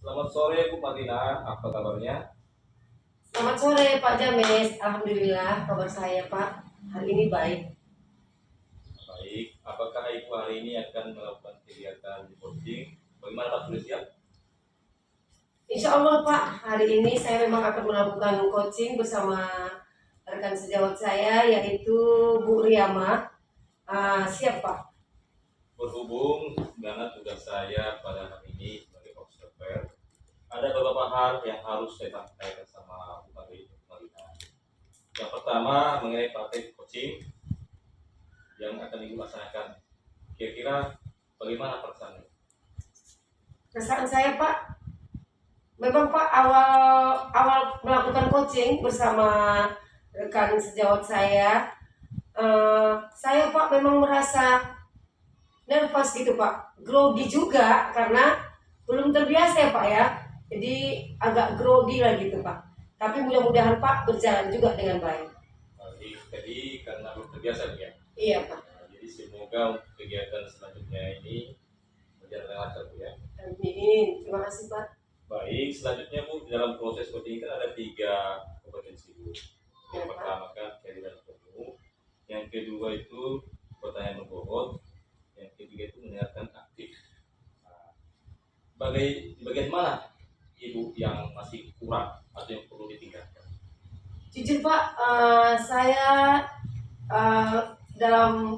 Selamat sore Bu Martina, apa kabarnya? Selamat sore Pak James, Alhamdulillah kabar saya Pak hari ini baik. Baik, apakah Ibu hari ini akan melakukan kegiatan di coaching? Bagaimana Pak sudah siap? Insya Allah Pak, hari ini saya memang akan melakukan coaching bersama rekan sejawat saya yaitu Bu Riyama. Siap Pak. Berhubung dengan tugas saya pada hari ini sebagai observer, ada beberapa hal yang harus saya sampaikan sama Bu Martina. Yang pertama mengenai praktek coaching yang akan Ibu laksanakan. Kira-kira bagaimana perasaannya? Perasaan saya Pak, memang Pak awal melakukan coaching bersama rekan sejawat saya Pak memang merasa nervous gitu Pak, grogi juga karena belum terbiasa ya Pak ya, jadi agak grogi lah gitu Pak. Tapi mudah-mudahan Pak berjalan juga dengan baik. Jadi karena belum terbiasa ya. Iya Pak. Jadi semoga untuk kegiatan selanjutnya ini berjalan dengan lancar Bu ya. Amin. Terima kasih Pak. Baik, selanjutnya Bu, dalam proses coaching kan ada 3 kompetensi Bu. Yang Ya, pertama kan kehadiran penuh, yang kedua itu pertanyaan berbobot, yang ketiga itu mendengarkan aktif. Nah, di bagian mana Ibu yang masih kurang atau yang perlu ditingkatkan? Jujur Pak, saya eh, dalam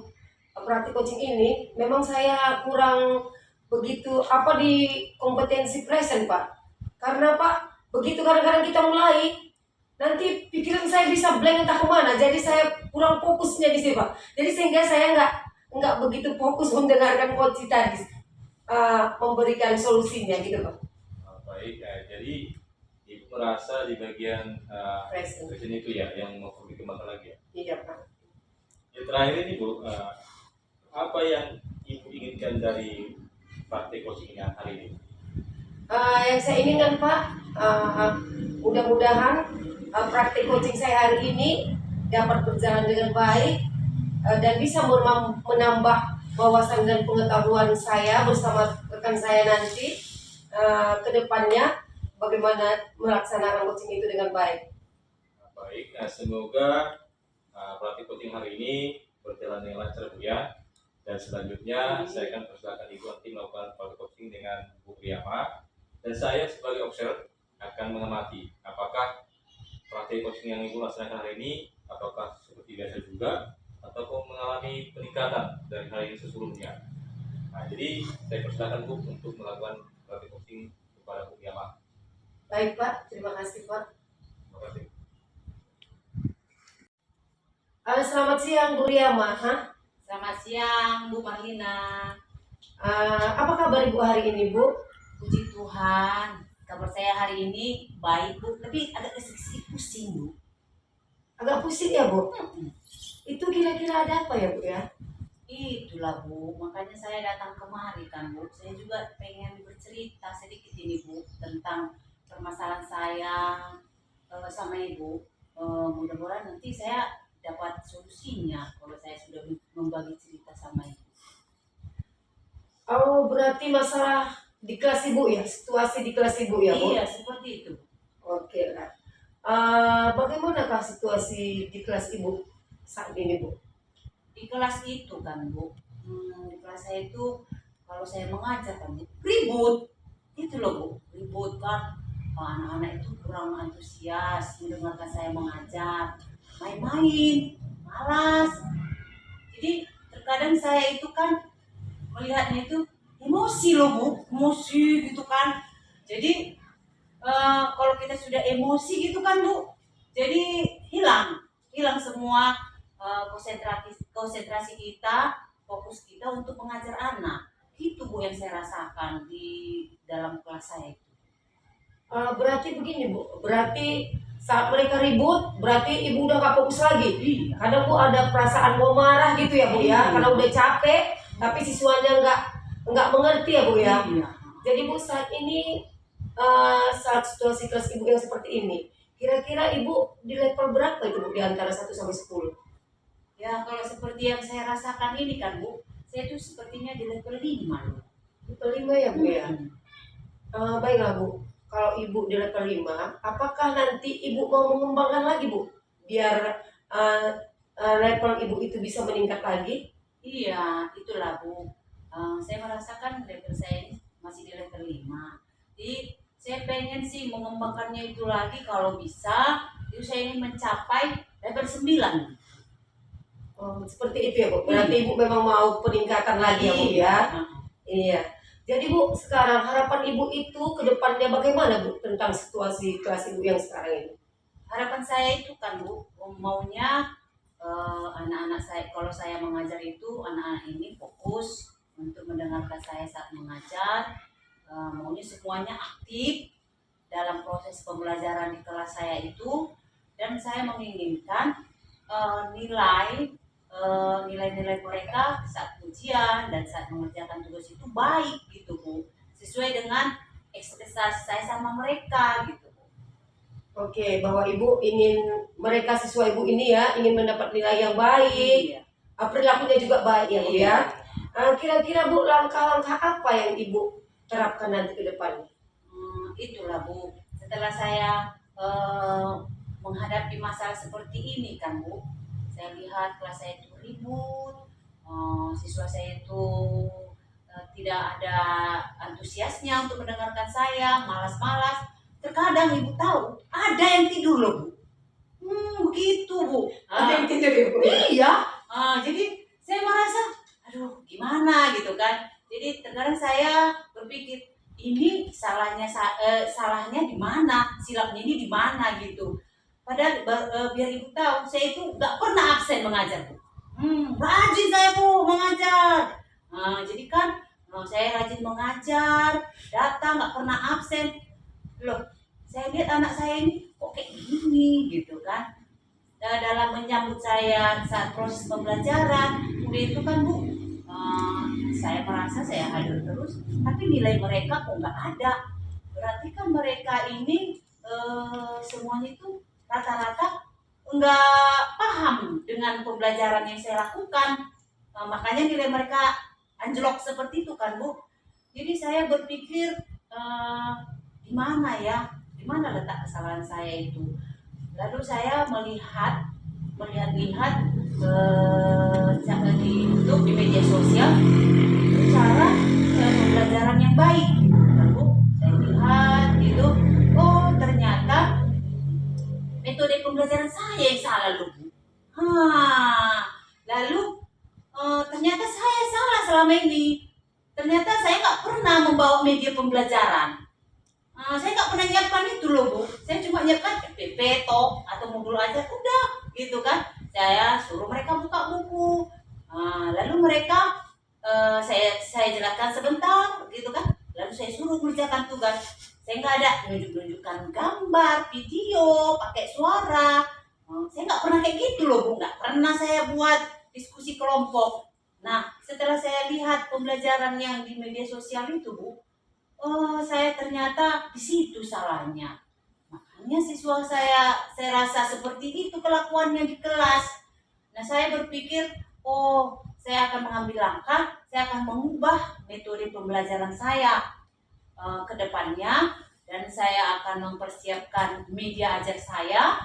praktik coaching ini memang saya kurang begitu apa di kompetensi present Pak. Karena Pak, begitu kadang-kadang kita mulai nanti pikiran saya bisa blank entah kemana, jadi saya kurang fokusnya di sini Pak. Jadi sehingga saya nggak begitu fokus mendengarkan coach tadi memberikan solusinya gitu Pak. Baik, jadi Ibu merasa di bagian Present. present itu ya yang mau dikembangkan lagi ya? Iya Pak. Yang terakhir ini Bu, apa yang Ibu inginkan dari praktik coaching ini hari ini? Yang saya inginkan Pak, mudah-mudahan praktik coaching saya hari ini dapat berjalan dengan baik dan bisa menambah wawasan dan pengetahuan saya bersama rekan saya nanti ke depannya bagaimana melaksanakan coaching itu dengan baik. Baik, semoga praktik coaching hari ini berjalan dengan lancar Bu ya. Dan selanjutnya saya akan persilakan Ibu nanti melakukan praktik coaching dengan Bu Priyama. Dan saya sebagai observer akan mengamati apakah praktik coaching yang Ibu laksanakan hari ini apakah seperti biasa juga ataupun mengalami peningkatan dari hari ini sebelumnya. Nah, jadi saya persilakan Bu untuk melakukan praktik coaching kepada Bu Priyama. Baik Pak, terima kasih Pak. Terima kasih. Selamat siang Bu Riyama. Selamat siang Bu Marlina. Apa kabar Ibu hari ini Bu? Puji Tuhan, kabar saya hari ini baik Bu, tapi agak sedikit pusing Bu. Agak pusing ya Bu? Itu kira-kira ada apa ya Bu ya? Itulah Bu, makanya saya datang kemari kan Bu. Saya juga pengen bercerita sedikit ini Bu tentang permasalahan saya sama Ibu. Mudah-mudahan nanti saya dapat solusinya kalau saya sudah membagi cerita sama Ibu. Oh, berarti masalah di kelas Ibu ya? Situasi di kelas Ibu ya Bu? Iya, seperti itu. Oke lah. Bagaimanakah situasi di kelas Ibu saat ini Bu? Di kelas itu kan Bu, di kelas saya itu kalau saya mengajar kan Bu, ribut itu loh Bu, ribut kan. Anak-anak itu kurang antusias mendengarkan saya mengajar, main-main, malas. Jadi terkadang saya itu kan melihatnya itu emosi loh Bu, emosi gitu kan. Jadi kalau kita sudah emosi gitu kan Bu, jadi hilang semua konsentrasi kita, fokus kita untuk mengajar anak. Itu Bu yang saya rasakan di dalam kelas saya itu. Berarti begini Bu, berarti saat mereka ribut, berarti Ibu udah gak fokus lagi. Iya. Kadang Bu ada perasaan mau marah gitu ya Bu ya, Iya. karena udah capek, tapi siswanya nggak mengerti ya Bu ya. Iya. Jadi Bu saat ini saat situasi kelas Ibu yang seperti ini, kira-kira Ibu di level berapa itu Bu di antara 1 sampai 10? Ya kalau seperti yang saya rasakan ini kan Bu, saya tuh sepertinya di level 5 loh. Level 5 ya Bu ya. Baiklah Bu, kalau Ibu di level 5, apakah nanti Ibu mau mengembangkan lagi Bu? Biar uh, level Ibu itu bisa meningkat lagi? Iya, itulah Bu. Saya merasakan level saya ini masih di level 5. Jadi saya pengen sih mengembangkannya itu lagi kalau bisa. Itu saya ingin mencapai level 9. Oh, seperti itu ya Bu. Berarti Iya. Ibu memang mau peningkatan lagi ya Bu ya? Iya. Iya. Jadi Bu, sekarang harapan Ibu itu ke depannya bagaimana Bu tentang situasi kelas Ibu yang sekarang ini? Harapan saya itu kan Bu, maunya anak-anak saya, kalau saya mengajar itu anak-anak ini fokus untuk mendengarkan saya saat mengajar. Maunya semuanya aktif dalam proses pembelajaran di kelas saya itu, dan saya menginginkan nilai-nilai mereka saat ujian dan saat mengerjakan tugas itu baik gitu Bu, sesuai dengan ekspektasi saya sama mereka gitu Bu. Oke, bahwa Ibu ingin mereka siswa Ibu ini ya, ingin mendapat nilai yang baik, Iya. perilakunya juga baik ya Bu Iya. ya. Kira-kira Bu, langkah-langkah apa yang Ibu terapkan nanti ke depannya? Itulah Bu, setelah saya menghadapi masalah seperti ini kan Bu, saya lihat kelas saya itu ribut, siswa saya itu tidak ada antusiasnya untuk mendengarkan saya, malas-malas. Terkadang Ibu tahu, ada yang tidur loh Bu. Begitu Bu. Ada yang tidur ya Bu ya? Iya. Jadi saya merasa, aduh gimana gitu kan. Jadi terkadang saya berpikir, ini salahnya di mana, silapnya ini di mana gitu. Padahal biar Ibu tahu, saya itu nggak pernah absen mengajar Bu. Rajin saya Bu mengajar. Jadi kan saya rajin mengajar, datang nggak pernah absen. Loh, saya lihat anak saya ini kok kayak gini gitu kan. Dalam menyambut saya saat proses pembelajaran, udah itu kan Bu, saya merasa saya hadir terus, tapi nilai mereka kok nggak ada. Berarti kan mereka ini semuanya itu rata-rata nggak paham dengan pembelajaran yang saya lakukan. Makanya nilai mereka anjlok seperti itu kan Bu. Jadi saya berpikir di mana ya, di mana letak kesalahan saya itu. Lalu saya melihat-lihat di YouTube, di media sosial, cara pembelajaran yang baik. Lalu saya lihat itu, oh ternyata metode pembelajaran saya yang salah loh Bu. Lalu ternyata saya salah selama ini. Ternyata saya nggak pernah membawa media pembelajaran. Saya nggak pernah nyiapkan itu loh Bu. Saya cuma nyiapkan PPT atau modul aja udah gitu kan. Saya suruh mereka buka buku. Lalu mereka saya jelaskan sebentar gitu kan. Lalu saya suruh kerjakan tugas. Saya nggak ada nunjukkan gambar, video, pakai suara. Saya nggak pernah kayak gitu loh Bu. Nggak pernah saya buat diskusi kelompok. Nah, setelah saya lihat pembelajaran yang di media sosial itu Bu, oh saya ternyata di situ salahnya. Makanya siswa saya rasa seperti itu kelakuannya di kelas. Nah saya berpikir, oh saya akan mengambil langkah, saya akan mengubah metode pembelajaran saya ke depannya, dan saya akan mempersiapkan media ajar saya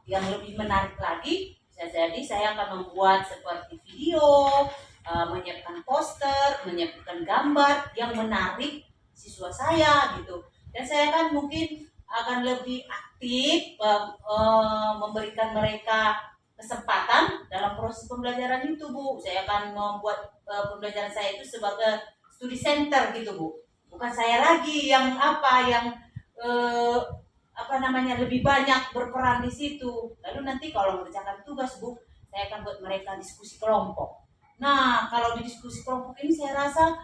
yang lebih menarik lagi. Bisa jadi saya akan membuat seperti video, menyiapkan poster, menyiapkan gambar yang menarik siswa saya gitu. Dan saya kan mungkin akan lebih aktif memberikan mereka kesempatan dalam proses pembelajaran itu Bu. Saya akan membuat pembelajaran saya itu sebagai studi center gitu Bu. Bukan saya lagi yang eh, lebih banyak berperan di situ. Lalu nanti kalau mengerjakan tugas Bu, saya akan buat mereka diskusi kelompok. Nah, kalau di diskusi kelompok ini saya rasa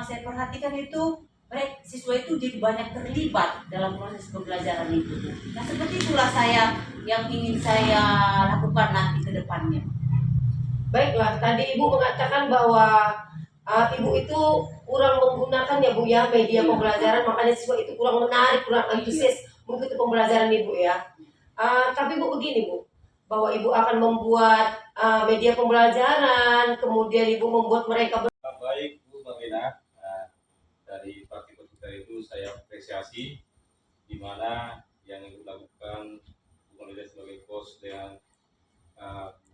saya perhatikan itu mereka siswa itu jadi banyak terlibat dalam proses pembelajaran itu. Nah, seperti itulah yang ingin saya lakukan nanti ke depannya. Baiklah, tadi Ibu mengatakan bahwa Ibu itu kurang menggunakan ya Bu ya media Iya. pembelajaran, makanya siswa itu kurang menarik, kurang antusias mengikuti pembelajaran Ibu ya. Tapi Bu begini Bu, bahwa Ibu akan membuat media pembelajaran, kemudian Ibu membuat mereka Baik Bu Marlina, dari Praktik kita itu saya apresiasi di mana yang Ibu lakukan Bu Maria sebagai coach dengan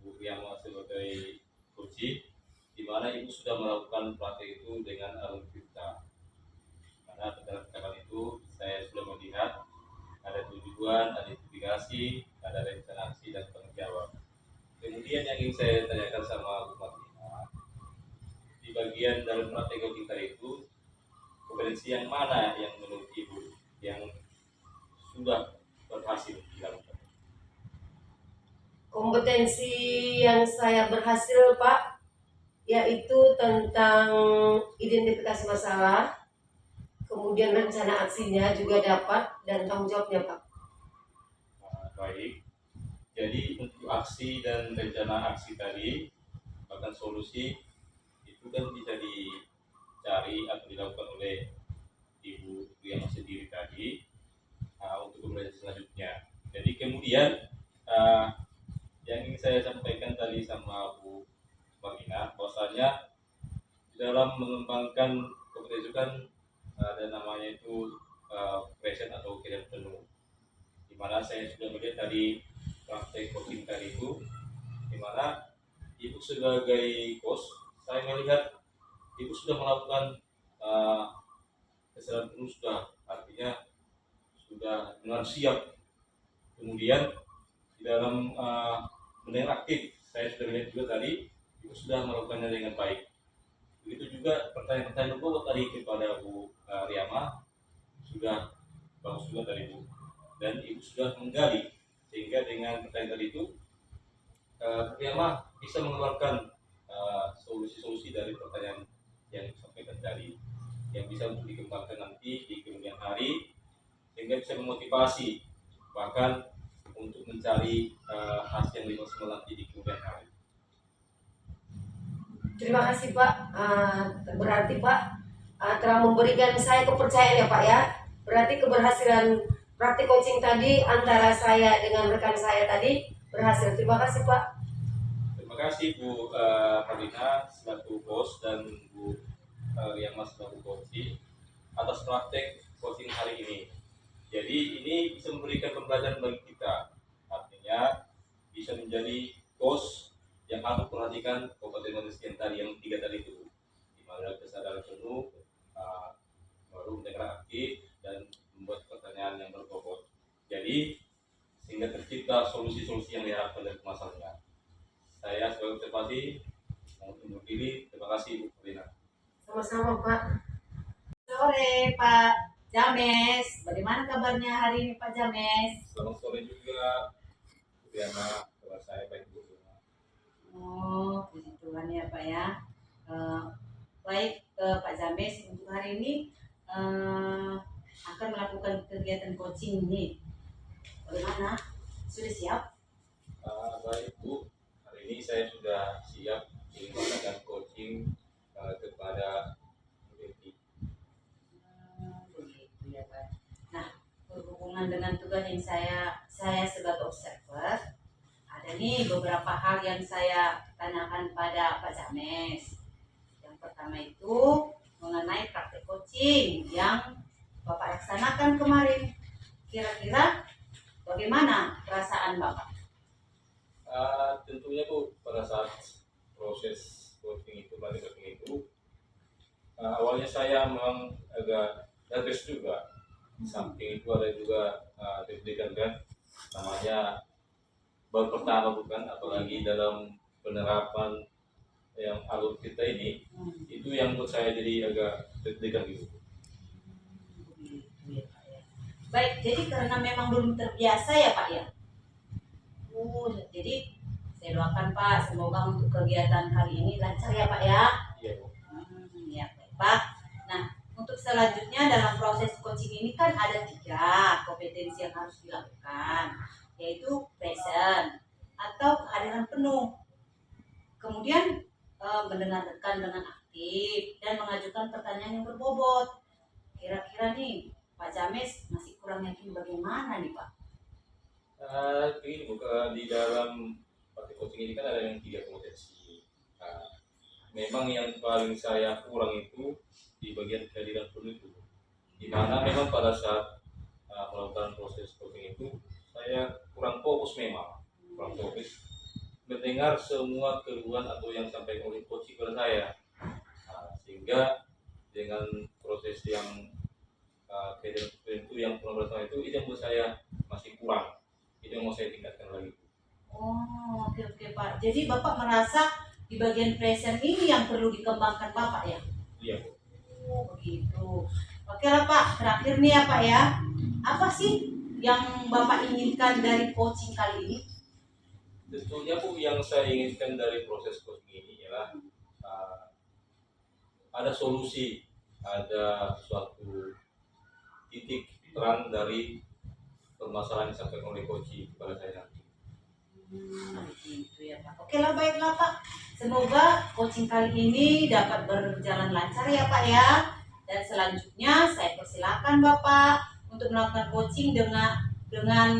Bu Riyama sebagai coach, di mana Ibu sudah melakukan praktek itu dengan alur kita. Karena dalam percakapan itu saya sudah melihat ada tujuan, ada investigasi, ada rencana aksi dan tanggung jawab. Kemudian yang ingin saya tanyakan sama Bu Martina, di bagian dalam praktek kita itu kompetensi yang mana yang menurut Ibu yang sudah berhasil dilakukan? Kompetensi yang saya berhasil Pak, yaitu tentang identifikasi masalah, kemudian rencana aksinya juga dapat, dan tanggung jawabnya Pak. Baik, jadi untuk aksi dan rencana aksi tadi, bahkan solusi itu kan bisa dicari atau dilakukan oleh Ibu yang sendiri tadi untuk pembelajaran selanjutnya. Jadi kemudian yang ingin saya sampaikan tadi sama Bu Marina, bahwasanya di dalam mengembangkan kompetensi kan ada namanya itu present atau kinerja penuh, di mana saya sudah melihat tadi praktek coaching tadi itu, di mana Ibu sebagai coach, saya melihat Ibu sudah melakukan kesadaran penuh, sudah artinya sudah dengan siap. Kemudian di dalam mendengar aktif, saya sudah lihat juga tadi Ibu sudah melakukannya dengan baik. Begitu juga pertanyaan-pertanyaan pokok tadi kepada Bu Riyama sudah bagus juga dari Ibu, dan Ibu sudah menggali sehingga dengan pertanyaan tadi itu Bu Riyama bisa mengeluarkan solusi-solusi dari pertanyaan yang disampaikan tadi, yang bisa untuk dikembangkan nanti di kemudian hari, sehingga bisa memotivasi bahkan untuk mencari hasil yang lebih maksimal nanti di kemudian hari. Terima kasih Pak. Berarti Pak telah memberikan saya kepercayaan ya Pak ya. Berarti keberhasilan praktik coaching tadi antara saya dengan rekan saya tadi berhasil. Terima kasih Pak. Terima kasih Bu Marina selaku host dan Bu Riyama selaku coach atas praktek coaching hari ini. Jadi ini bisa memberikan pembelajaran bagi kita, artinya bisa menjadi coach yang harus perhatikan kompetensi yang tadi, yang 3 tadi itu, di mana kesadaran penuh, baru mendengar aktif dan membuat pertanyaan yang berbobot. Jadi sehingga tercipta solusi-solusi yang diharapkan dari masalahnya. Saya sebagai observasi mau undur diri. Terima kasih Bu Marina. Sama-sama Pak. Sore Pak James, bagaimana kabarnya hari ini Pak James? Selamat sore juga Bu Riyama, kabar saya baik Bu Riyama. Oh, puji Tuhan ya Pak ya. Baik Pak James, untuk hari ini akan melakukan kegiatan coaching ini. Bagaimana? Sudah siap? Baik Bu, hari ini saya sudah siap melakukan coaching kepada Devi. Begitu ya Pak. Nah, berhubungan dengan tugas yang saya sebagai observer, ada nih beberapa hal yang saya tanyakan pada Pak James. Yang pertama itu mengenai praktek coaching yang Bapak laksanakan kemarin. Kira-kira bagaimana perasaan Bapak? Tentunya Bu, pada saat proses coaching itu, praktek coaching itu, awalnya saya memang agak nervous juga. Di samping itu ada juga deg-degan kan, namanya baru pertama bukan, apalagi dalam penerapan yang alur kita ini, itu yang buat saya jadi agak deg-degan gitu. Baik, jadi karena memang belum terbiasa ya Pak ya. Jadi saya doakan Pak, semoga untuk kegiatan kali ini lancar ya Pak ya. Iya Bu. Ya baik Pak. Nah, untuk selanjutnya dalam proses coaching ini kan ada 3 kompetensi yang harus dilakukan, yaitu present atau kehadiran penuh. Kemudian mendengarkan dengan aktif dan mengajukan pertanyaan yang berbobot. Kira-kira nih Pak James masih kurang yakin bagaimana nih Pak? Begini Bu, di dalam praktik coaching ini kan ada yang 3 kompetensi. Memang yang paling saya kurang itu di bagian kehadiran penuh itu, di di mana memang pada saat melakukan proses coaching itu saya kurang fokus, memang kurang fokus mendengar semua keluhan atau yang disampaikan oleh coach kepada saya. Sehingga dengan proses yang kejadian itu yang kurang bersama itu yang buat saya masih kurang, itu yang mau saya tingkatkan lagi. Oh, oke oke Pak. Jadi Bapak merasa di bagian present ini yang perlu dikembangkan Bapak ya? Iya Bu. Oh, begitu. Oke lah Pak, terakhir nih ya Pak ya. Apa sih yang Bapak inginkan dari coaching kali ini? Tentunya Bu, yang saya inginkan dari proses coaching ini ialah ada solusi, ada suatu titik terang dari permasalahan yang disampaikan oleh coach kepada saya nanti. Begitu ya Pak. Oke lah, baiklah Pak. Semoga coaching kali ini dapat berjalan lancar ya Pak ya. Dan selanjutnya saya persilakan Bapak untuk melakukan coaching dengan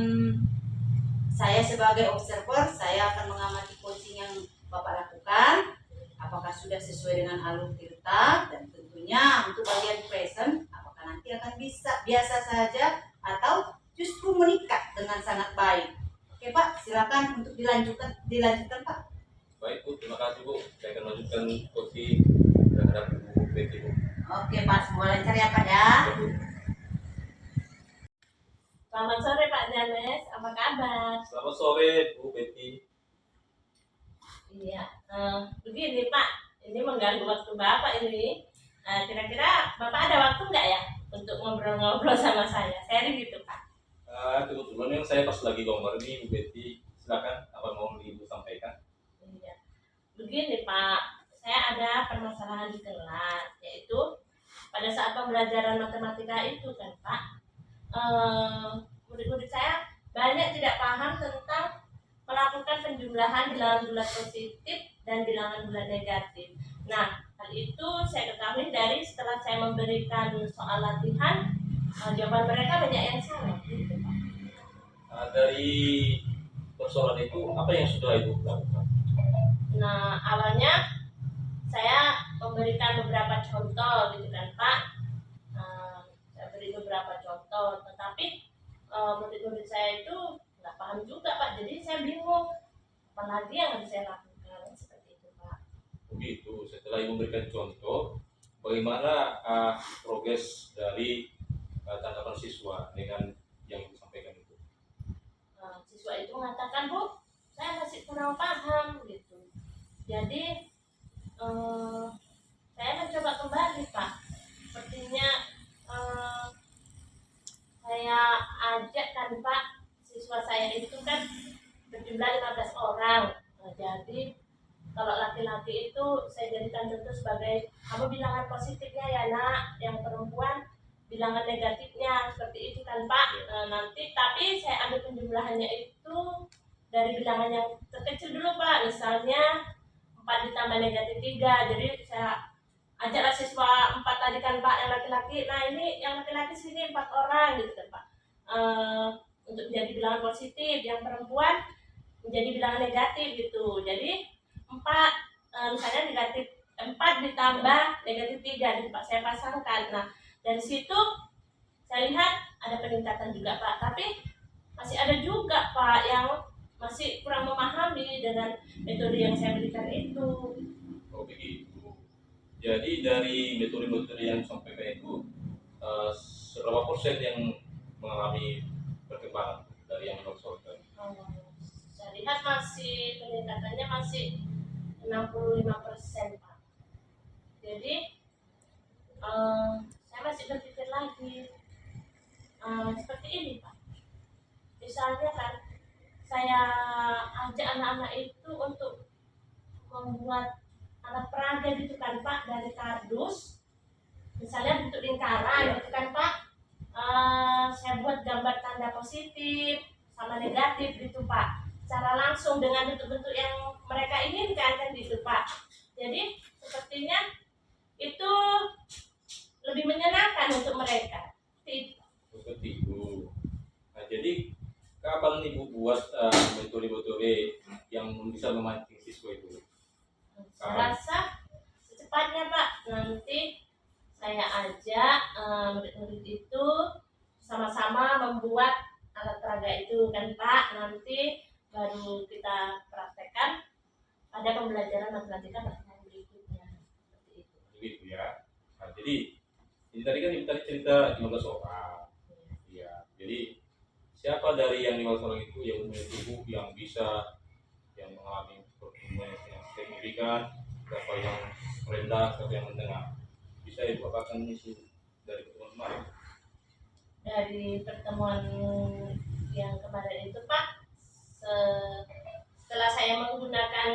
saya sebagai observer. Saya akan mengamati coaching yang Bapak lakukan. Apakah sudah sesuai dengan alur tirta, dan tentunya untuk bagian present apakah nanti akan bisa biasa saja atau justru meningkat dengan sangat baik. Oke Pak, silakan untuk dilanjutkan Pak. Baik Bu, terima kasih Bu. Saya akan lanjutkan coaching terhadap Bu Betty Bu. Oke Pak, semua lancar ya Pak ya. Ya, Bu. Selamat sore Pak James, apa kabar? Selamat sore Bu Betty. Iya, begini Pak, ini mengganggu waktu Bapak ini. Kira-kira Bapak ada waktu nggak ya untuk ngobrol-ngobrol sama saya? Sharing gitu Pak. Kebetulan yang saya pas lagi gambar ini Bu Betty, silakan apa mau Ibu sampaikan. Iya. Begini Pak, saya ada permasalahan di kelas, yaitu pada saat pembelajaran matematika itu kan Pak, murid-murid saya banyak tidak paham tentang melakukan penjumlahan bilangan bulat positif dan bilangan bulat negatif. Nah, hal itu saya ketahui dari setelah saya memberikan soal latihan, jawaban mereka banyak yang salah. Gitu, Pak. Dari persoalan itu apa yang sudah Ibu lakukan? Nah, awalnya saya memberikan beberapa contoh, gitu kan Pak. Saya beri beberapa contoh, tetapi murid-murid saya itu nggak paham juga Pak, jadi saya bingung apalagi yang harus saya lakukan, seperti itu Pak. Begitu, setelah Ibu memberikan contoh, bagaimana progres dari tanggapan siswa dengan yang Ibu sampaikan itu? Siswa itu mengatakan, Bu, saya masih kurang paham gitu. Jadi saya mencoba kembali Pak. Sepertinya saya ajak kan Pak, siswa saya itu kan berjumlah 15 orang. Jadi kalau laki-laki itu saya jadikan contoh sebagai kamu bilangan positifnya ya nak, yang perempuan bilangan negatifnya, seperti itu kan Pak. Nanti tapi saya ambil penjumlahannya itu dari bilangan yang terkecil dulu Pak, misalnya 4 ditambah negatif 3. Jadi saya ajaklah siswa 4 tadi kan Pak yang laki-laki, nah ini yang laki-laki sini 4 orang gitu kan Pak, untuk menjadi bilangan positif, yang perempuan menjadi bilangan negatif gitu. Jadi 4, misalnya negatif 4 ditambah negatif 3 gitu Pak, saya pasangkan. Nah dari situ saya lihat ada peningkatan juga Pak, tapi masih ada juga Pak yang masih kurang memahami dengan metode yang saya berikan itu. Oh begitu. Jadi dari metode-metode yang disampaikan itu seberapa persen yang mengalami perkembangan dari yang dilaksanakan? Saya lihat masih peningkatannya masih 65% Pak. Jadi saya masih berpikir lagi seperti ini Pak. Misalnya kan saya ajak anak-anak itu untuk membuat alat peraga gitu kan Pak, dari kardus, misalnya bentuk lingkaran gitu kan Pak. Saya buat gambar tanda positif sama negatif gitu Pak, secara langsung dengan bentuk-bentuk yang mereka inginkan kan gitu Pak. Jadi sepertinya itu lebih menyenangkan untuk mereka. Seperti itu. Nah, jadi kapan Ibu buat metode-metode yang bisa memancing siswa itu? Saya rasa secepatnya Pak, nanti saya ajak murid-murid itu sama-sama membuat alat peraga itu kan Pak, nanti baru kita praktekkan pada pembelajaran matematika pertemuan berikutnya, seperti itu. Begitu ya. Nah, jadi ini tadi kan Ibu tadi cerita 15 orang. Iya. Jadi siapa dari yang 15 orang itu yang punya tubuh yang bisa yang mengalami pertumbuhan yang signifikan, siapa yang rendah, siapa yang menengah? Bisa Ibu apakan isu dari pertemuan kemarin? Dari pertemuan yang kemarin itu Pak, setelah saya menggunakan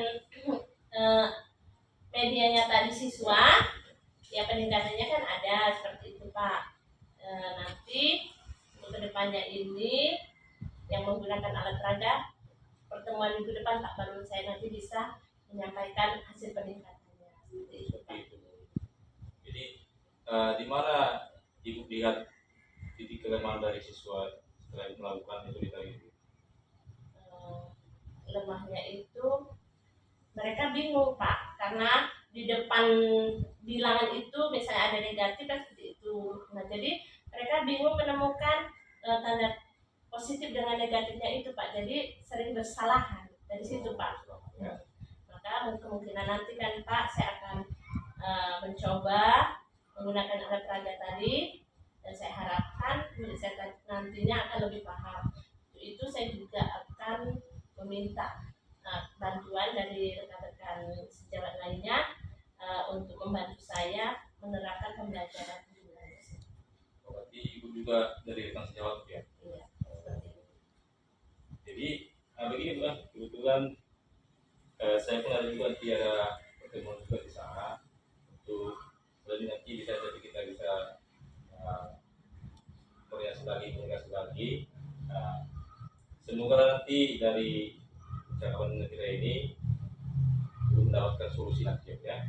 medianya tadi siswa, ya peningkatannya kan ada seperti itu Pak. Nanti untuk kedepannya ini yang menggunakan alat peraga, pertemuan minggu depan Pak, baru saya nanti bisa menyampaikan hasil peningkatannya seperti itu Pak. Jadi di mana Ibu lihat titik kelemahan dari siswa setelah melakukan itu tadi? Lemahnya itu mereka bingung Pak, karena di depan bilangan itu misalnya ada negatif kan seperti itu. Nah jadi mereka bingung menemukan tanda positif dengan negatifnya itu Pak, jadi sering bersalahan dari situ Pak. Maka kemungkinan nanti kan Pak saya akan mencoba menggunakan alat peraga tadi, dan saya harapkan murid saya nantinya akan lebih paham. Itu saya juga akan meminta bantuan dari rekan-rekan sejawat lainnya untuk membantu saya menerapkan pembelajaran di bulan tersebut. Berarti Ibu juga dari rekan sejawat ya? Iya, seperti itu. Jadi begini Bu, kebetulan saya pun ada juga nanti ada pertemuan juga di sana untuk nanti bisa jadi kita bisa komunikasi lagi. Semoga nanti dari ucapan kita ini belum mendapatkan solusi nanti ya.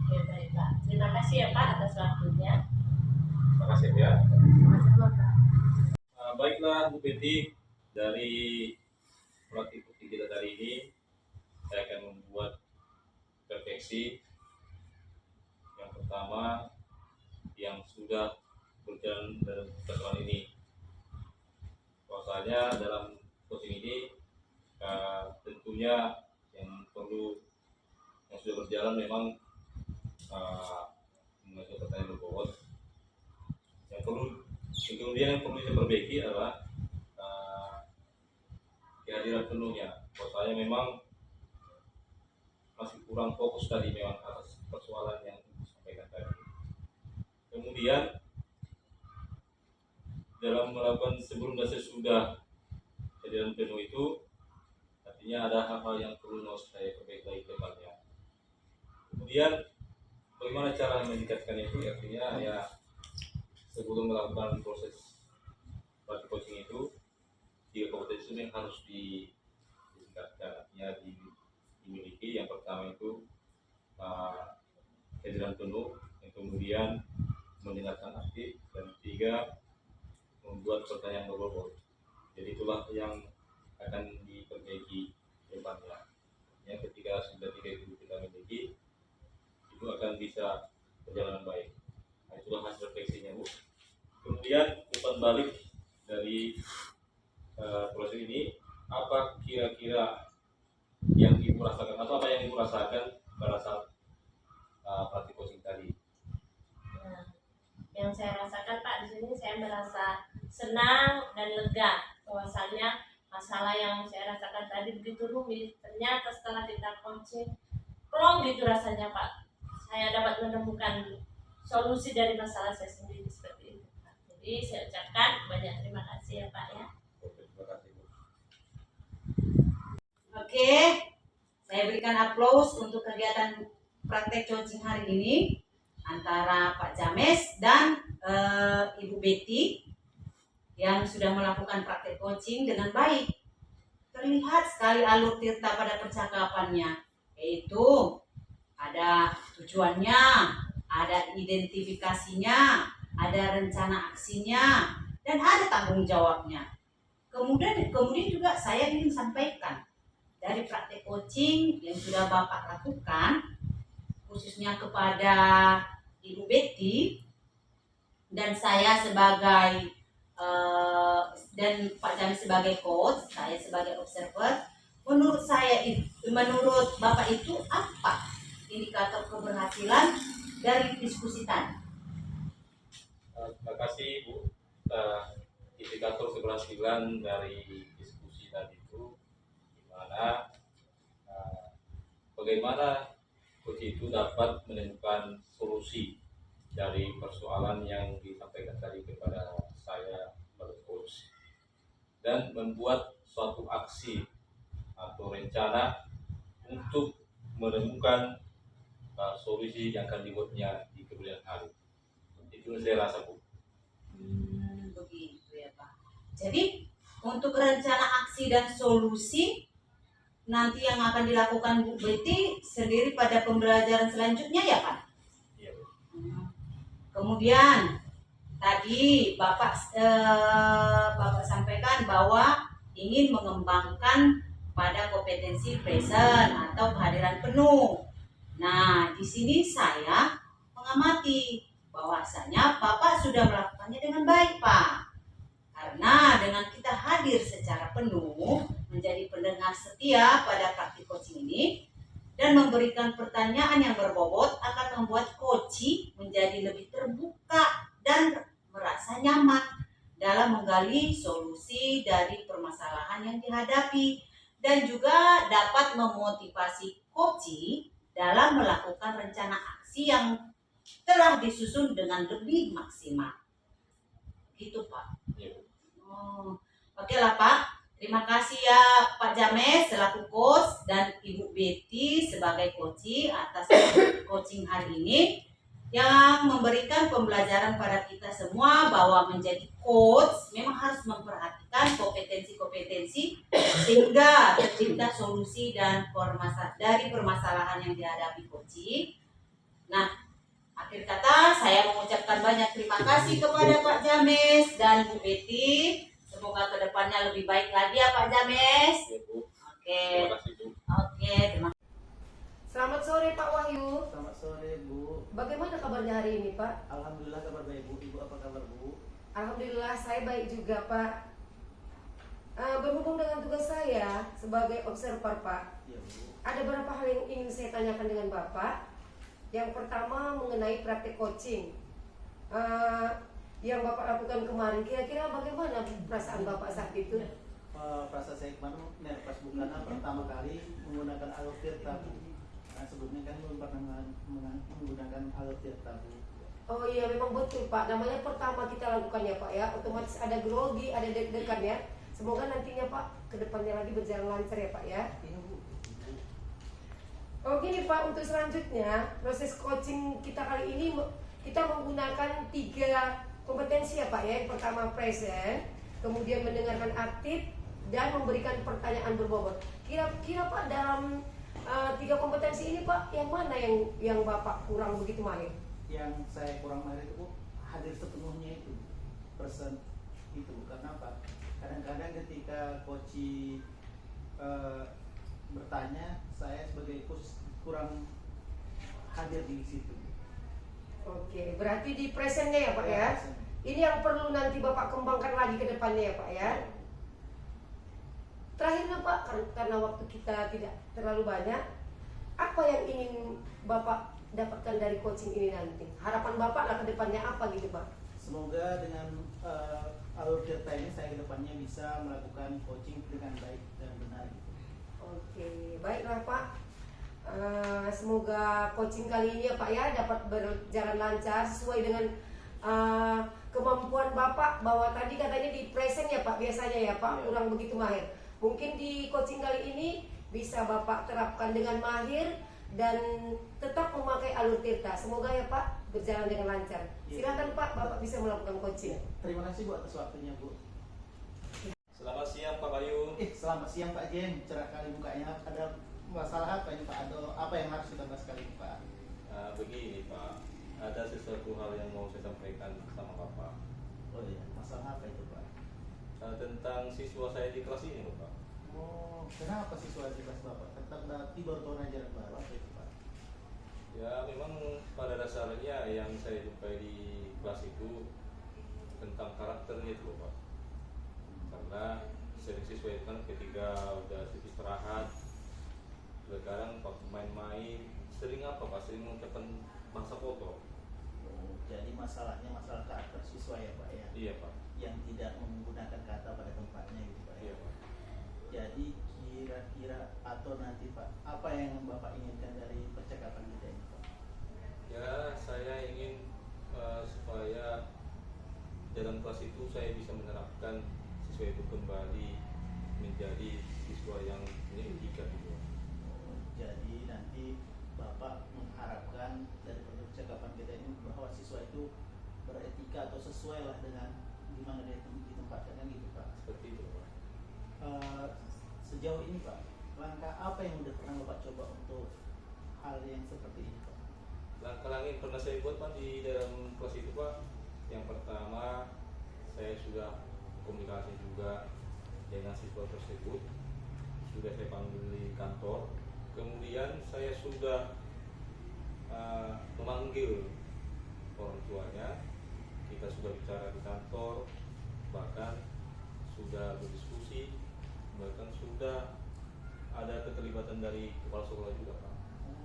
Oke, baik Pak. Terima kasih ya Pak atas waktunya. Terima kasih ya. Sama-sama Pak. Baiklah Bu Betty, dari praktik kita hari ini saya akan membuat refleksi. Yang pertama yang sudah berjalan dalam pertemuan ini, bahwasanya dalam coaching ini tentunya yang sudah berjalan memang mengajukan pertanyaan berbobot. Kemudian yang perlu diperbaiki adalah kehadiran penuhnya, bahwasanya memang masih kurang fokus tadi memang atas persoalan yang disampaikan tadi. Kemudian dalam melakukan sebelum dan sesudah kejadian penuh itu, artinya ada hal-hal yang perlu saya perbaiki lagi ke depannya. Kemudian bagaimana cara meningkatkan itu? Artinya ya sebelum melakukan proses praktik coaching itu, 3 kompetensi yang harus ditingkatkan, artinya dimiliki. Yang pertama itu kehadiran penuh, yang kemudian mendengarkan aktif, dan 3 membuat pertanyaan berbobot. Jadi itulah yang akan diperbaiki depannya. Ya, ketika sudah 3 itu kita miliki, itu akan bisa berjalan baik. Nah, itulah hasil refleksinya Bu. Kemudian umpan balik dari proses ini, apa kira-kira yang Ibu rasakan atau apa yang Ibu rasakan pada saat praktik coaching tadi? Nah, yang saya rasakan Pak, di sini saya merasa senang dan lega bahwasanya masalah yang saya rasakan tadi begitu rumit, ternyata setelah kita coaching plong gitu rasanya Pak, saya dapat menemukan solusi dari masalah saya sendiri seperti itu Pak. Jadi saya ucapkan banyak terima kasih ya Pak ya. Terima kasih Bu. Oke, saya berikan aplaus untuk kegiatan praktek coaching hari ini antara Pak James dan Ibu Betty yang sudah melakukan praktek coaching dengan baik. Terlihat sekali alur Tirta pada percakapannya, yaitu ada tujuannya, ada identifikasinya, ada rencana aksinya, dan ada tanggung jawabnya. Kemudian juga saya ingin sampaikan dari praktek coaching yang sudah Bapak lakukan, khususnya kepada Ibu Betty dan saya sebagai dan Pak James sebagai coach, saya sebagai observer. Menurut Bapak itu apa indikator keberhasilan dari diskusi tadi? Terima kasih Bu. Indikator keberhasilan dari diskusi tadi itu di mana bagaimana coach itu dapat menemukan solusi dari persoalan yang disampaikan tadi kepada saya sebagai coach dan membuat suatu aksi atau rencana untuk menemukan solusi yang akan dibuatnya di kemudian hari. Itu yang saya rasa Bu. Begitu ya Pak. Jadi untuk rencana aksi dan solusi nanti yang akan dilakukan Bu Betty sendiri pada pembelajaran selanjutnya ya Pak? Iya Bu. Kemudian tadi Bapak sampaikan bahwa ingin mengembangkan pada kompetensi present atau kehadiran penuh. Nah, di sini saya mengamati bahwasanya Bapak sudah melakukannya dengan baik, Pak. Karena dengan kita hadir secara penuh, menjadi pendengar setia pada praktik coaching ini, dan memberikan pertanyaan yang berbobot akan membuat coaching menjadi lebih terbuka dan merasa nyaman dalam menggali solusi dari permasalahan yang dihadapi, dan juga dapat memotivasi coaching dalam melakukan rencana aksi yang telah disusun dengan lebih maksimal. Gitu Pak. Iya Bu. Oke lah Pak. Terima kasih ya Pak James selaku coach dan Ibu Betty sebagai coaching atas coaching hari ini yang memberikan pembelajaran pada kita semua bahwa menjadi coach memang harus memperhatikan kompetensi-kompetensi sehingga tercipta solusi dan dari permasalahan yang dihadapi coaching. Nah, akhir kata saya mengucapkan banyak terima kasih kepada Pak James dan Bu Betty. Semoga kedepannya lebih baik lagi ya Pak James. Iya Bu. Oke. Terima kasih Bu. Oke, terima kasih. Selamat sore Pak Wahyu. Selamat sore Bu. Bagaimana kabarnya hari ini Pak? Alhamdulillah kabar baik Bu. Ibu apa kabar Bu? Alhamdulillah saya baik juga Pak. Berhubung dengan tugas saya sebagai observer Pak, Iya Bu. ada beberapa hal yang ingin saya tanyakan dengan Bapak. Yang pertama mengenai praktik coaching yang Bapak lakukan kemarin. Kira-kira bagaimana perasaan Bapak saat itu? Perasaan saya kemarin nervous Bu karena pertama kali menggunakan alur tirta Bu. Nah, sebelumnya kan belum pernah menggunakan alur tirta Bu. Oh iya memang betul Pak. Namanya pertama kita lakukan ya Pak ya. Otomatis ada grogi, ada deg-degan ya. Semoga nantinya Pak kedepannya lagi berjalan lancar ya Pak ya. Iya Bu. Oh gini Pak, untuk selanjutnya proses coaching kita kali ini kita menggunakan 3 kompetensi ya Pak ya. Yang pertama present, kemudian mendengarkan aktif, dan memberikan pertanyaan berbobot. Kira-kira Pak dalam 3 kompetensi ini Pak, yang mana yang Bapak kurang begitu mahir? Yang saya kurang mahir itu Bu, hadir sepenuhnya itu person itu. Karena apa? Kadang-kadang ketika coach bertanya, saya sebagai coach kurang hadir di situ. Oke, berarti di presentnya ya Pak ya. Present. Ini yang perlu nanti Bapak kembangkan lagi ke depannya ya Pak ya. Terakhirnya Pak, karena waktu kita tidak terlalu banyak, apa yang ingin Bapak dapatkan dari coaching ini nanti? Harapan Bapak lah ke depannya apa gitu Pak? Semoga dengan alur tirta ini saya ke depannya bisa melakukan coaching dengan baik dan benar. Oke, baiklah Pak. Semoga coaching kali ini ya Pak ya dapat berjalan lancar sesuai dengan kemampuan Bapak, bahwa tadi katanya di present ya Pak biasanya ya Pak kurang begitu mahir. Mungkin di coaching kali ini bisa Bapak terapkan dengan mahir dan tetap memakai alur tirta. Semoga ya Pak berjalan dengan lancar. Silakan Pak, Bapak bisa melakukan coaching. Terima kasih Bu atas waktunya Bu. Selamat siang Pak Bayu. Selamat siang Pak Jen. Cerah kali mukanya. Ada masalah apa ini Pak? Ada apa yang harus kita bahas kali ini Pak? Begini Pak, ada sesuatu hal yang mau saya sampaikan sama Bapak. Oh iya, masalah apa itu Pak? Tentang siswa saya di kelas ini Pak. Oh, kenapa siswa di kelas Bapak? Tetap berarti baru tahun ajaran baru apa itu Pak? Ya memang pada dasarnya yang saya jumpai di kelas itu tentang karakternya itu Pak. Karena sering siswa itu kan ketika udah istirahat, sekarang waktu main-main sering apa Pak? Sering mengucapkan bahasa kotor. Oh, jadi masalahnya masalah karakter siswa ya Pak ya, Iya Pak. yang tidak menggunakan kata pada tempatnya gitu Pak ya. Iya Pak. Jadi kira-kira atau nanti Pak, apa yang Bapak inginkan dari percakapan kita ini Pak? Ya saya ingin supaya dalam kelas itu saya bisa menerapkan siswa itu kembali menjadi siswa yang punya etika gitu. Oh, jadi nanti Bapak mengharapkan dari percakapan kita ini bahwa siswa itu beretika atau sesuai lah dengan di mana dia ditempatkan kan gitu Pak. Seperti itu Pak. Sejauh ini Pak, langkah apa yang udah pernah Bapak coba untuk hal yang seperti ini Pak? Langkah-langkah yang pernah saya buat Pak di dalam kelas itu Pak, yang pertama saya sudah komunikasi juga dengan siswa tersebut, sudah saya panggil di kantor, kemudian saya sudah memanggil orang tuanya, kita sudah bicara di kantor, bahkan sudah berdiskusi, bahkan sudah ada keterlibatan dari kepala sekolah juga Pak.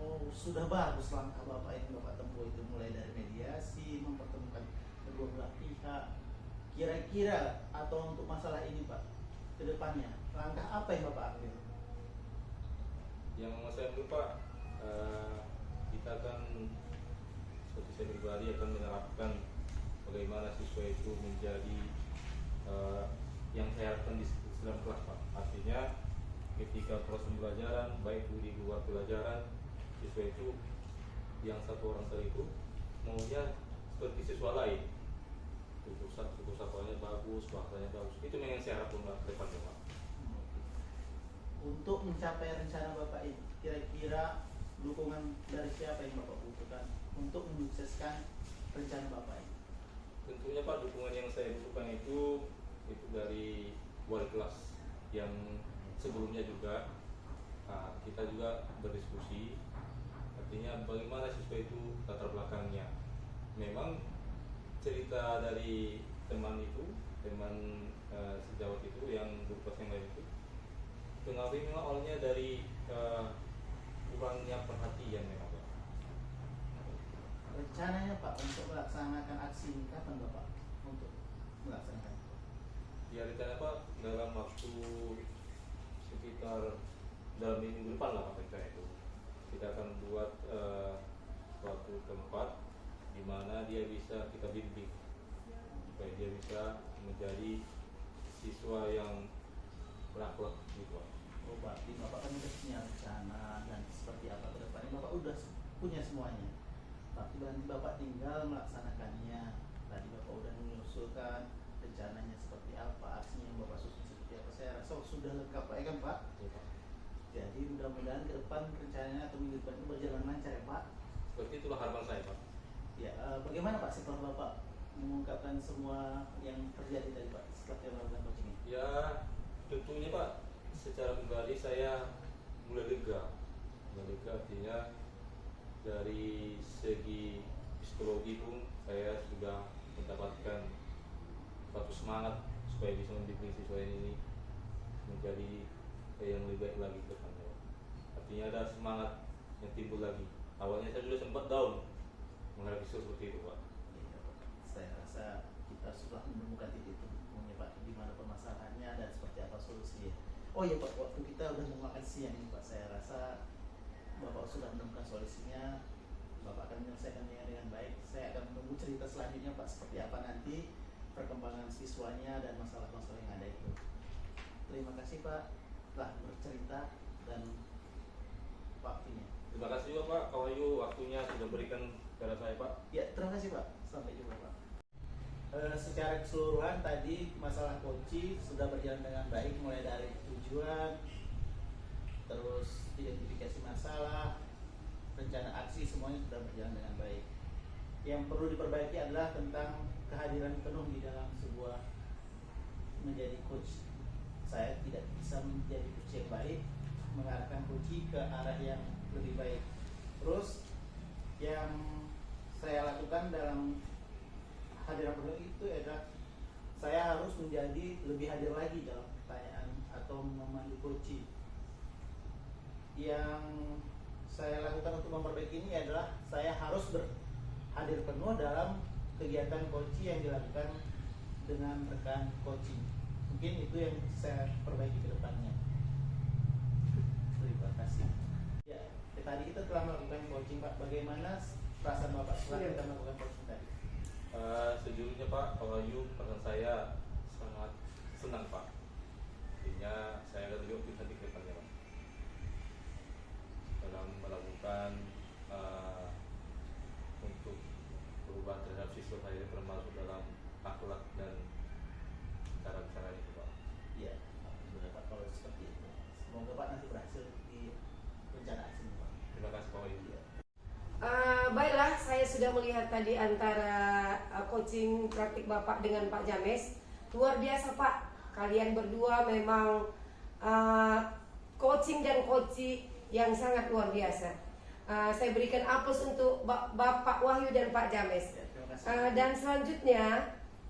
Oh, sudah bagus langkah Bapak yang Bapak tempuh itu, mulai dari mediasi, mempertemukan kedua belah pihak. Kira-kira atau untuk masalah ini Pak, ke depannya langkah apa yang Bapak ambil? Yang saya ambil Pak, kita akan seperti saya pribadi akan menerapkan bagaimana siswa itu menjadi yang saya harapkan di dalam kelas Pak. Artinya ketika proses pembelajaran, baik itu di luar pelajaran, siswa itu yang satu orang tadi itu maunya seperti siswa lain, suku sapanya bagus, bahasanya bagus. Itu yang saya harapkan ke depannya Pak. Untuk mencapai rencana Bapak ini, kira-kira dukungan dari siapa yang Bapak butuhkan untuk menyukseskan rencana Bapak ini? Tentunya Pak, dukungan yang saya butuhkan itu dari wali kelas yang sebelumnya juga kita juga berdiskusi, artinya bagaimana siswa itu latar belakangnya. Memang cerita dari teman sejawat itu yang kelas yang lain itu pengaruh memang awalnya dari kurangnya perhatian memang Pak. Rencananya Pak untuk melaksanakan aksi ini kapan Bapak untuk melaksanakan? Ya rencana Pak dalam waktu sekitar dalam minggu depan lah Pak, rencana itu kita akan buat suatu tempat di mana dia bisa kita bimbing supaya dia bisa menjadi siswa yang berakhlak gitu Pak. Oh, berarti Bapak kan udah punya rencana dan seperti apa ke depannya Bapak udah punya semuanya. Tapi nanti Bapak tinggal melaksanakannya. Tadi Bapak udah mengusulkan rencananya seperti apa, aksinya yang Bapak susun seperti apa. Saya rasa sudah lengkap Pak, ya kan Pak? Ya, Pak. Jadi mudah-mudahan ke depan rencananya atau minggu depan itu berjalan lancar ya Pak. Seperti itulah harapan saya Pak. Ya, bagaimana Pak setelah Bapak mengungkapkan semua yang terjadi tadi Pak setelah kita melakukan coaching ini? Ya tentunya Pak, secara pribadi saya mulai lega. Artinya dari segi psikologi pun saya sudah mendapatkan suatu semangat supaya bisa mendidik siswa ini menjadi yang lebih baik lagi ke depannya. Artinya ada semangat yang timbul lagi. Awalnya saya sudah sempat down menghadapi seperti itu Pak. Iya, Pak. Saya rasa kita sudah menemukan titik temunya Pak, di mana permasalahannya dan seperti apa solusinya. Oh iya Pak, waktu kita udah mau makan siang ini Pak, saya rasa Bapak sudah menemukan solusinya. Bapak akan menyelesaikannya dengan baik. Saya akan menunggu cerita selanjutnya Pak, seperti apa nanti perkembangan siswanya dan masalah-masalah yang ada itu. Terima kasih Pak telah bercerita dan waktunya. Terima kasih juga Pak Kak Wahyu, waktunya sudah berikan kepada saya Pak. Ya, terima kasih Pak. Sampai jumpa Pak. Secara keseluruhan tadi masalah kunci sudah berjalan dengan baik, mulai dari tujuan, terus identifikasi masalah, rencana aksi, semuanya sudah berjalan dengan baik. Yang perlu diperbaiki adalah tentang kehadiran penuh di dalam sebuah menjadi coach. Saya tidak bisa menjadi coach yang baik, mengarahkan coach ke arah yang lebih baik. Terus Yang saya lakukan dalam hadiran penuh itu adalah saya harus menjadi lebih hadir lagi dalam pertanyaan atau memandu coaching. Yang saya lakukan untuk memperbaiki ini adalah saya harus berhadir penuh dalam kegiatan coaching yang dilakukan dengan rekan coaching. Mungkin itu yang saya perbaiki ke depannya. Terima kasih. Ya, tadi kita telah melakukan coaching, Pak. Bagaimana perasaan Bapak setelah kita melakukan coaching tadi? Sejujurnya Pak Wahyu, perasaan saya sangat senang Pak. Artinya saya akan lebih optimis nanti ke depannya Pak, dalam melakukan untuk perubahan terhadap siswa saya termasuk dalam akhlak dan cara-cara itu Pak. Iya, alhamdulillah Pak kalau seperti itu. Semoga Pak nanti berhasil di rencana aksi Pak. Terima kasih Pak Wahyu. Iya. Baiklah, saya sudah melihat tadi antara coaching praktik Bapak dengan Pak James. Luar biasa Pak, kalian berdua memang coaching dan coaching yang sangat luar biasa. Saya berikan aplaus untuk Bapak Wahyu dan Pak James. Ya, terima kasih. Dan selanjutnya,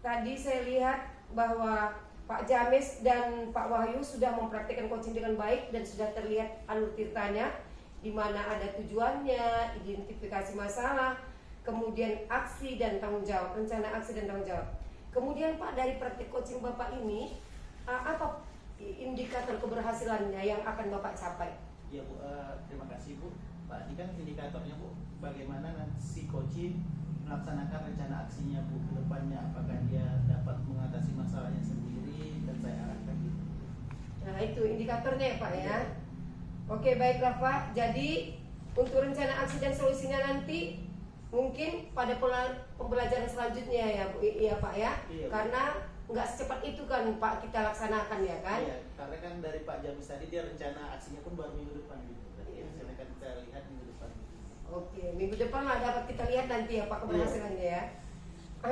tadi saya lihat bahwa Pak James dan Pak Wahyu sudah mempraktikkan coaching dengan baik dan sudah terlihat alur tirtanya, di mana ada tujuannya, identifikasi masalah, kemudian aksi dan tanggung jawab, rencana aksi dan tanggung jawab. Kemudian Pak, dari praktik coaching Bapak ini, apa indikator keberhasilannya yang akan Bapak capai? Ya Bu, terima kasih Bu. Pak, ini kan indikatornya Bu, bagaimana nanti si coaching melaksanakan rencana aksinya Bu ke depannya, apakah dia dapat mengatasi masalahnya sendiri dan saya arahkan gitu. Nah itu indikatornya ya Pak ya. Oke baiklah Pak, jadi untuk rencana aksi dan solusinya nanti mungkin pada pembelajaran selanjutnya ya Bu, iya Pak ya. Iya, Bu. Karena nggak secepat itu kan Pak kita laksanakan ya kan. Iya, karena kan dari Pak James tadi dia rencana aksinya pun baru minggu depan gitu. Jadi hasilnya kan kita lihat minggu depan gitu. Oke, minggu depan lah dapat kita lihat nanti ya Pak keberhasilannya ya.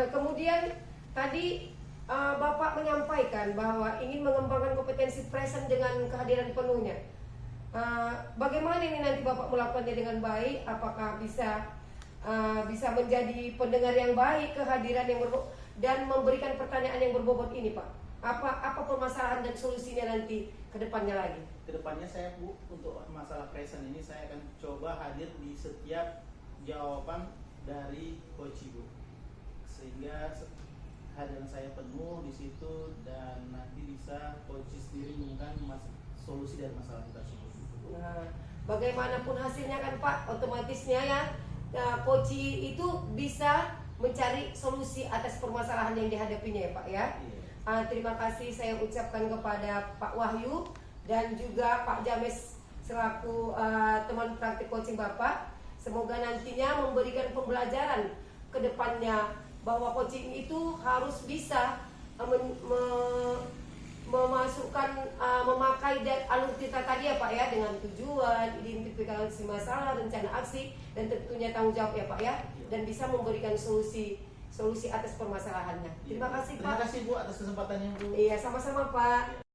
Kemudian tadi Bapak menyampaikan bahwa ingin mengembangkan kompetensi present dengan kehadiran penuhnya. Bagaimana ini nanti Bapak melakukannya dengan baik? Apakah bisa menjadi pendengar yang baik, kehadiran yang dan memberikan pertanyaan yang berbobot ini Pak? Apa permasalahan dan solusinya nanti ke depannya lagi? Kedepannya saya Bu, untuk masalah present ini saya akan coba hadir di setiap jawaban dari coach Bu, sehingga hadiran saya penuh di situ dan nanti bisa coach sendiri menemukan solusi dari masalah tersebut. Nah, bagaimanapun hasilnya kan Pak, otomatisnya ya coach itu bisa mencari solusi atas permasalahan yang dihadapinya ya Pak ya. Iya. Terima kasih saya ucapkan kepada Pak Wahyu dan juga Pak James selaku teman praktik coaching Bapak. Semoga nantinya memberikan pembelajaran ke depannya bahwa coaching itu harus bisa memakai alur tirta tadi ya Pak ya, dengan tujuan, identifikasi masalah, rencana aksi, dan tentunya tanggung jawab ya Pak ya, dan bisa memberikan solusi atas permasalahannya. Terima kasih Pak. Terima kasih Bu atas kesempatannya Bu. Iya, sama-sama Pak.